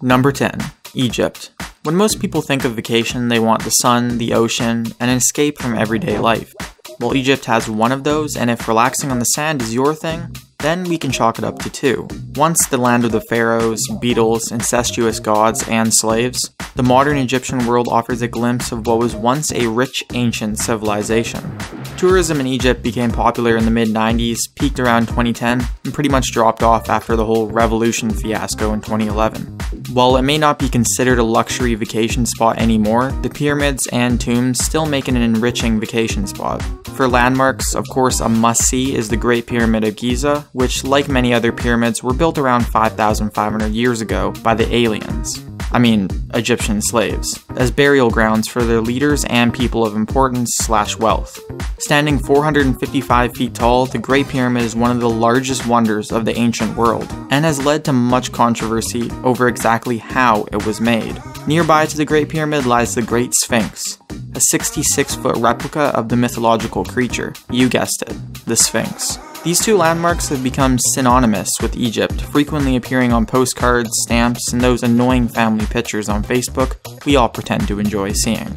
Number 10. Egypt. When most people think of vacation, they want the sun, the ocean, and an escape from everyday life. Well, Egypt has one of those, and if relaxing on the sand is your thing, then we can chalk it up to 2. Once the land of the pharaohs, beetles, incestuous gods, and slaves, the modern Egyptian world offers a glimpse of what was once a rich ancient civilization. Tourism in Egypt became popular in the mid-90s, peaked around 2010, and pretty much dropped off after the whole revolution fiasco in 2011. While it may not be considered a luxury vacation spot anymore, the pyramids and tombs still make it an enriching vacation spot. For landmarks, of course, a must-see is the Great Pyramid of Giza, which, like many other pyramids, were built around 5,500 years ago by the aliens. I mean, Egyptian slaves, as burial grounds for their leaders and people of importance/wealth. Standing 455 feet tall, the Great Pyramid is one of the largest wonders of the ancient world, and has led to much controversy over exactly how it was made. Nearby to the Great Pyramid lies the Great Sphinx, a 66-foot replica of the mythological creature, you guessed it, the Sphinx. These two landmarks have become synonymous with Egypt, frequently appearing on postcards, stamps, and those annoying family pictures on Facebook we all pretend to enjoy seeing.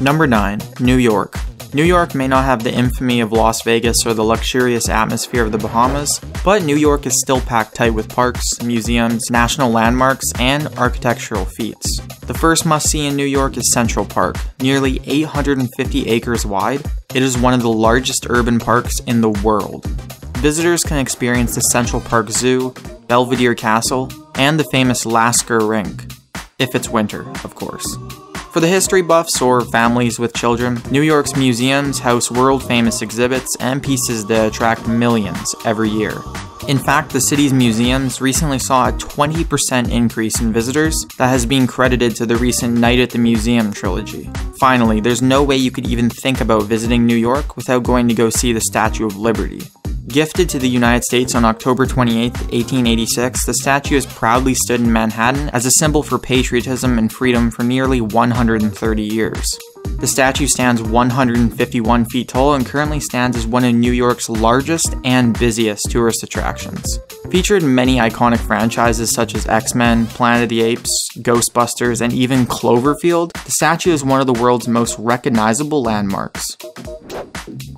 Number 9. New York. New York may not have the infamy of Las Vegas or the luxurious atmosphere of the Bahamas, but New York is still packed tight with parks, museums, national landmarks, and architectural feats. The first must-see in New York is Central Park. Nearly 850 acres wide, it is one of the largest urban parks in the world. Visitors can experience the Central Park Zoo, Belvedere Castle, and the famous Lasker Rink. If it's winter, of course. For the history buffs or families with children, New York's museums house world-famous exhibits and pieces that attract millions every year. In fact, the city's museums recently saw a 20% increase in visitors that has been credited to the recent Night at the Museum trilogy. Finally, there's no way you could even think about visiting New York without going to go see the Statue of Liberty. Gifted to the United States on October 28, 1886, the statue has proudly stood in Manhattan as a symbol for patriotism and freedom for nearly 130 years. The statue stands 151 feet tall and currently stands as one of New York's largest and busiest tourist attractions. Featured in many iconic franchises such as X-Men, Planet of the Apes, Ghostbusters, and even Cloverfield, the statue is one of the world's most recognizable landmarks.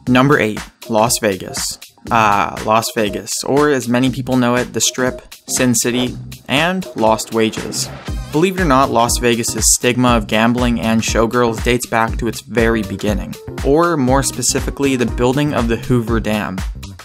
Number 8. Las Vegas. Las Vegas, or as many people know it, the Strip, Sin City, and Lost Wages. Believe it or not, Las Vegas' stigma of gambling and showgirls dates back to its very beginning, or more specifically, the building of the Hoover Dam.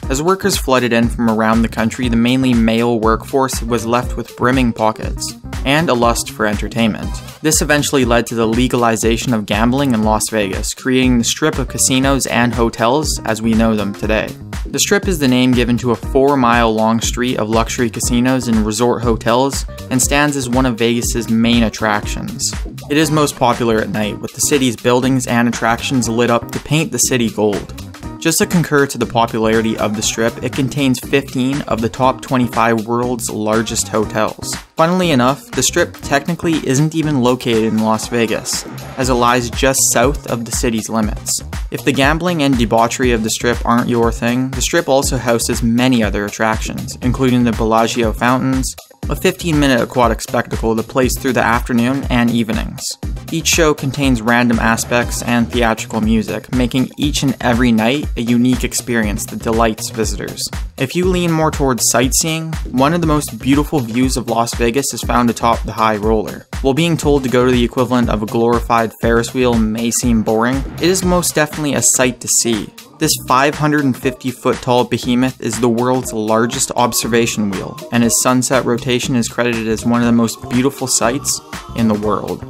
As workers flooded in from around the country, the mainly male workforce was left with brimming pockets, and a lust for entertainment. This eventually led to the legalization of gambling in Las Vegas, creating the strip of casinos and hotels as we know them today. The Strip is the name given to a 4-mile-long street of luxury casinos and resort hotels, and stands as one of Vegas's main attractions. It is most popular at night, with the city's buildings and attractions lit up to paint the city gold. Just to concur to the popularity of the Strip, it contains 15 of the top 25 world's largest hotels. Funnily enough, the Strip technically isn't even located in Las Vegas, as it lies just south of the city's limits. If the gambling and debauchery of the Strip aren't your thing, the Strip also houses many other attractions, including the Bellagio Fountains, a 15-minute aquatic spectacle that plays through the afternoon and evenings. Each show contains random aspects and theatrical music, making each and every night a unique experience that delights visitors. If you lean more towards sightseeing, one of the most beautiful views of Las Vegas is found atop the High Roller. While being told to go to the equivalent of a glorified Ferris wheel may seem boring, it is most definitely a sight to see. This 550-foot tall behemoth is the world's largest observation wheel, and its sunset rotation is credited as one of the most beautiful sights in the world.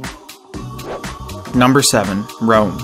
Number 7. Rome.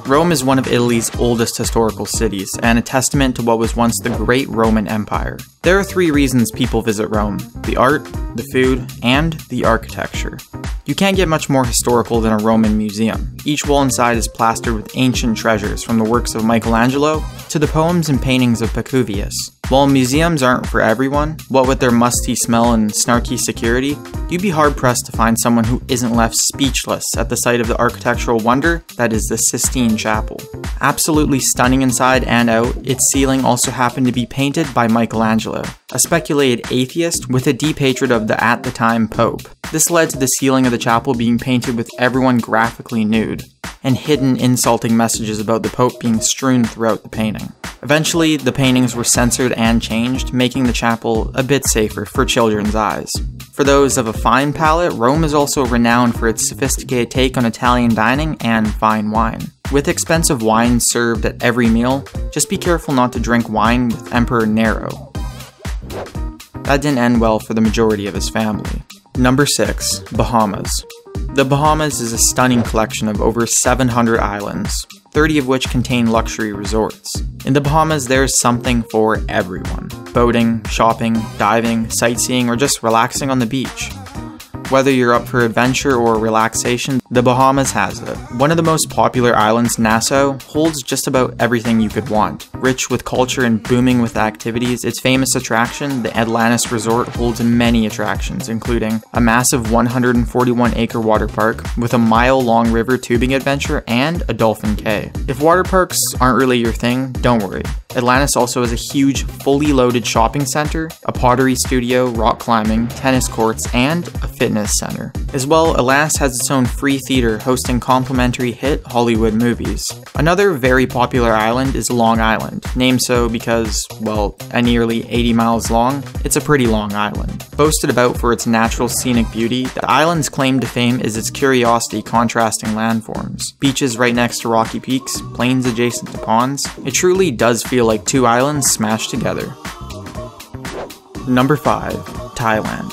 Rome is one of Italy's oldest historical cities, and a testament to what was once the Great Roman Empire. There are 3 reasons people visit Rome: the art, the food, and the architecture. You can't get much more historical than a Roman museum. Each wall inside is plastered with ancient treasures, from the works of Michelangelo to the poems and paintings of Pacuvius. While museums aren't for everyone, what with their musty smell and snarky security, you'd be hard-pressed to find someone who isn't left speechless at the sight of the architectural wonder that is the Sistine Chapel. Absolutely stunning inside and out, its ceiling also happened to be painted by Michelangelo, a speculated atheist with a deep hatred of the at-the-time Pope. This led to the ceiling of the chapel being painted with everyone graphically nude, and hidden insulting messages about the Pope being strewn throughout the painting. Eventually, the paintings were censored and changed, making the chapel a bit safer for children's eyes. For those of a fine palate, Rome is also renowned for its sophisticated take on Italian dining and fine wine. With expensive wine served at every meal, just be careful not to drink wine with Emperor Nero. That didn't end well for the majority of his family. Number 6. Bahamas. The Bahamas is a stunning collection of over 700 islands, 30 of which contain luxury resorts. In the Bahamas, there's something for everyone. Boating, shopping, diving, sightseeing, or just relaxing on the beach. Whether you're up for adventure or relaxation, the Bahamas has it. One of the most popular islands, Nassau, holds just about everything you could want. Rich with culture and booming with activities, its famous attraction, the Atlantis Resort, holds many attractions, including a massive 141-acre water park with a mile-long river tubing adventure and a dolphin cay. If water parks aren't really your thing, don't worry. Atlantis also has a huge, fully loaded shopping center, a pottery studio, rock climbing, tennis courts, and a fitness center. As well, Atlantis has its own free theater hosting complimentary hit Hollywood movies. Another very popular island is Long Island, named so because, well, at nearly 80 miles long, it's a pretty long island. Boasted about for its natural scenic beauty, the island's claim to fame is its curiosity contrasting landforms. Beaches right next to rocky peaks, plains adjacent to ponds. It truly does feel like two islands smashed together. Number 5. Thailand.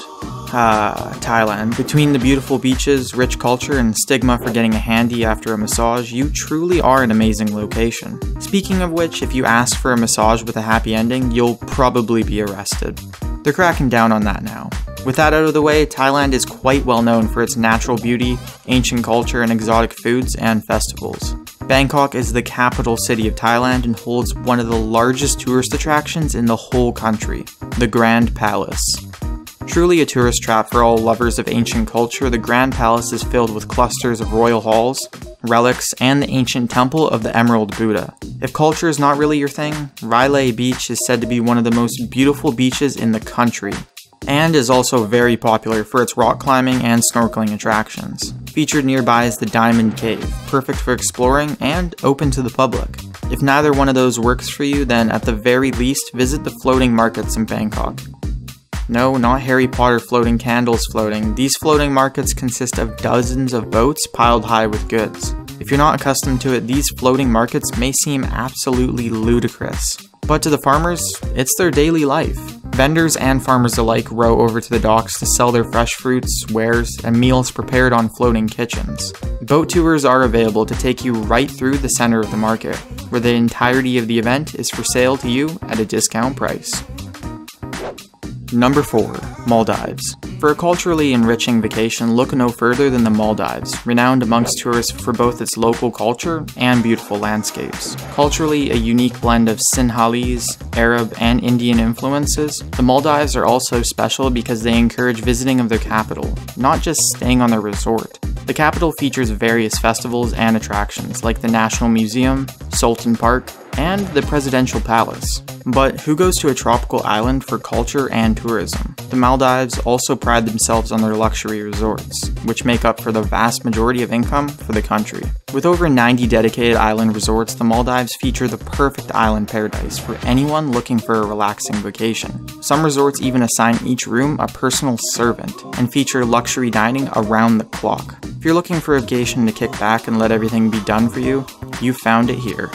Thailand. Between the beautiful beaches, rich culture, and stigma for getting a handy after a massage, you truly are an amazing location. Speaking of which, if you ask for a massage with a happy ending, you'll probably be arrested. They're cracking down on that now. With that out of the way, Thailand is quite well known for its natural beauty, ancient culture, and exotic foods and festivals. Bangkok is the capital city of Thailand and holds one of the largest tourist attractions in the whole country, the Grand Palace. Truly a tourist trap for all lovers of ancient culture, the Grand Palace is filled with clusters of royal halls, relics, and the ancient temple of the Emerald Buddha. If culture is not really your thing, Railay Beach is said to be one of the most beautiful beaches in the country, and is also very popular for its rock climbing and snorkeling attractions. Featured nearby is the Diamond Cave, perfect for exploring and open to the public. If neither one of those works for you, then at the very least visit the floating markets in Bangkok. No, not Harry Potter floating candles floating. These floating markets consist of dozens of boats piled high with goods. If you're not accustomed to it, these floating markets may seem absolutely ludicrous. But to the farmers, it's their daily life. Vendors and farmers alike row over to the docks to sell their fresh fruits, wares, and meals prepared on floating kitchens. Boat tours are available to take you right through the center of the market, where the entirety of the event is for sale to you at a discount price. Number 4. Maldives. For a culturally enriching vacation, look no further than the Maldives, renowned amongst tourists for both its local culture and beautiful landscapes. Culturally a unique blend of Sinhalese, Arab, and Indian influences, the Maldives are also special because they encourage visiting of their capital, not just staying on their resort. The capital features various festivals and attractions like the National Museum, Sultan Park, and the Presidential Palace. But who goes to a tropical island for culture and tourism? The Maldives also pride themselves on their luxury resorts, which make up for the vast majority of income for the country. With over 90 dedicated island resorts, the Maldives feature the perfect island paradise for anyone looking for a relaxing vacation. Some resorts even assign each room a personal servant and feature luxury dining around the clock. If you're looking for a vacation to kick back and let everything be done for you, you found it here.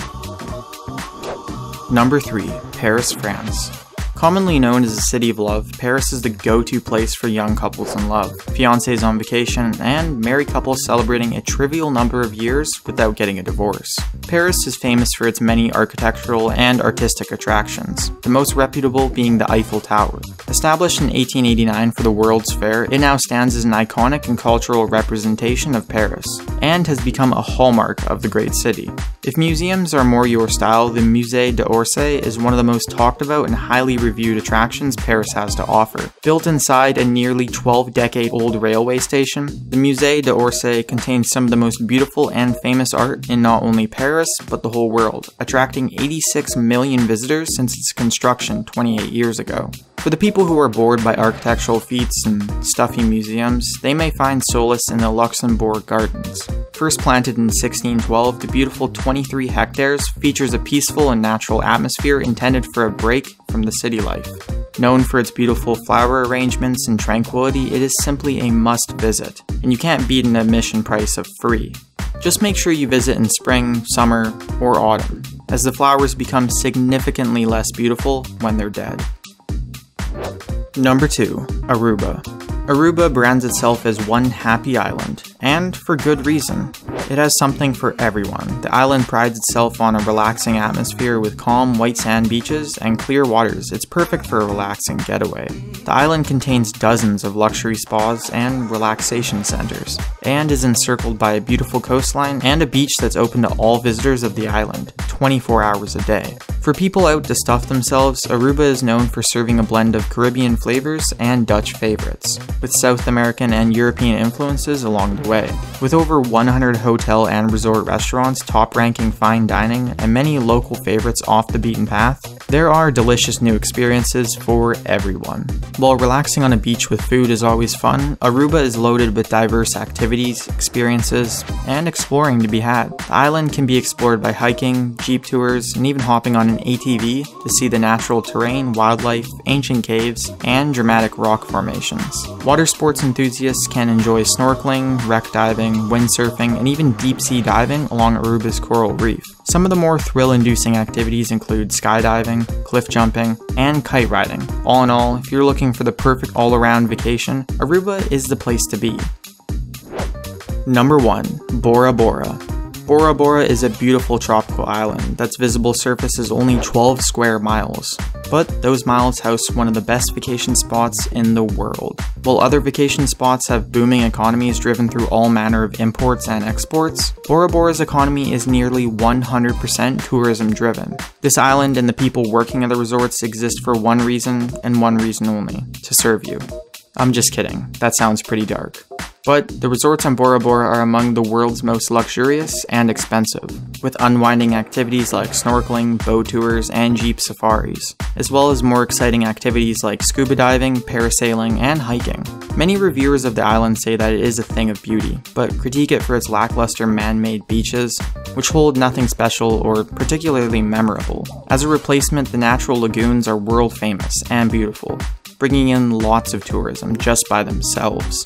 Number 3. Paris, France. Commonly known as the City of Love, Paris is the go-to place for young couples in love, fiancés on vacation, and married couples celebrating a trivial number of years without getting a divorce. Paris is famous for its many architectural and artistic attractions, the most reputable being the Eiffel Tower. Established in 1889 for the World's Fair, it now stands as an iconic and cultural representation of Paris, and has become a hallmark of the great city. If museums are more your style, the Musée d'Orsay is one of the most talked about and highly reviewed attractions Paris has to offer. Built inside a nearly 12-decade-old railway station, the Musée d'Orsay contains some of the most beautiful and famous art in not only Paris, but the whole world, attracting 86 million visitors since its construction 28 years ago. For the people who are bored by architectural feats and stuffy museums, they may find solace in the Luxembourg Gardens. First planted in 1612, the beautiful 23 hectares features a peaceful and natural atmosphere intended for a break from the city life. Known for its beautiful flower arrangements and tranquility, it is simply a must visit, and you can't beat an admission price of free. Just make sure you visit in spring, summer, or autumn, as the flowers become significantly less beautiful when they're dead. Number 2. Aruba. Aruba brands itself as one happy island, and for good reason. It has something for everyone. The island prides itself on a relaxing atmosphere with calm white sand beaches and clear waters. It's perfect for a relaxing getaway. The island contains dozens of luxury spas and relaxation centers, and is encircled by a beautiful coastline and a beach that's open to all visitors of the island, 24 hours a day. For people out to stuff themselves, Aruba is known for serving a blend of Caribbean flavors and Dutch favorites, with South American and European influences along the way. With over 100 hotel and resort restaurants top-ranking fine dining and many local favorites off the beaten path, there are delicious new experiences for everyone. While relaxing on a beach with food is always fun, Aruba is loaded with diverse activities, experiences, and exploring to be had. The island can be explored by hiking, jeep tours, and even hopping on an ATV to see the natural terrain, wildlife, ancient caves, and dramatic rock formations. Water sports enthusiasts can enjoy snorkeling, wreck diving, windsurfing, and even deep-sea diving along Aruba's coral reef. Some of the more thrill-inducing activities include skydiving, cliff jumping, and kite riding. All in all, if you're looking for the perfect all-around vacation, Aruba is the place to be. Number 1. Bora Bora. Bora Bora is a beautiful tropical island that's visible surface is only 12 square miles, but those miles house one of the best vacation spots in the world. While other vacation spots have booming economies driven through all manner of imports and exports, Bora Bora's economy is nearly 100% tourism driven. This island and the people working at the resorts exist for one reason and one reason only: to serve you. I'm just kidding, that sounds pretty dark. But the resorts on Bora Bora are among the world's most luxurious and expensive, with unwinding activities like snorkeling, boat tours, and jeep safaris, as well as more exciting activities like scuba diving, parasailing, and hiking. Many reviewers of the island say that it is a thing of beauty, but critique it for its lackluster man-made beaches, which hold nothing special or particularly memorable. As a replacement, the natural lagoons are world famous and beautiful, bringing in lots of tourism just by themselves.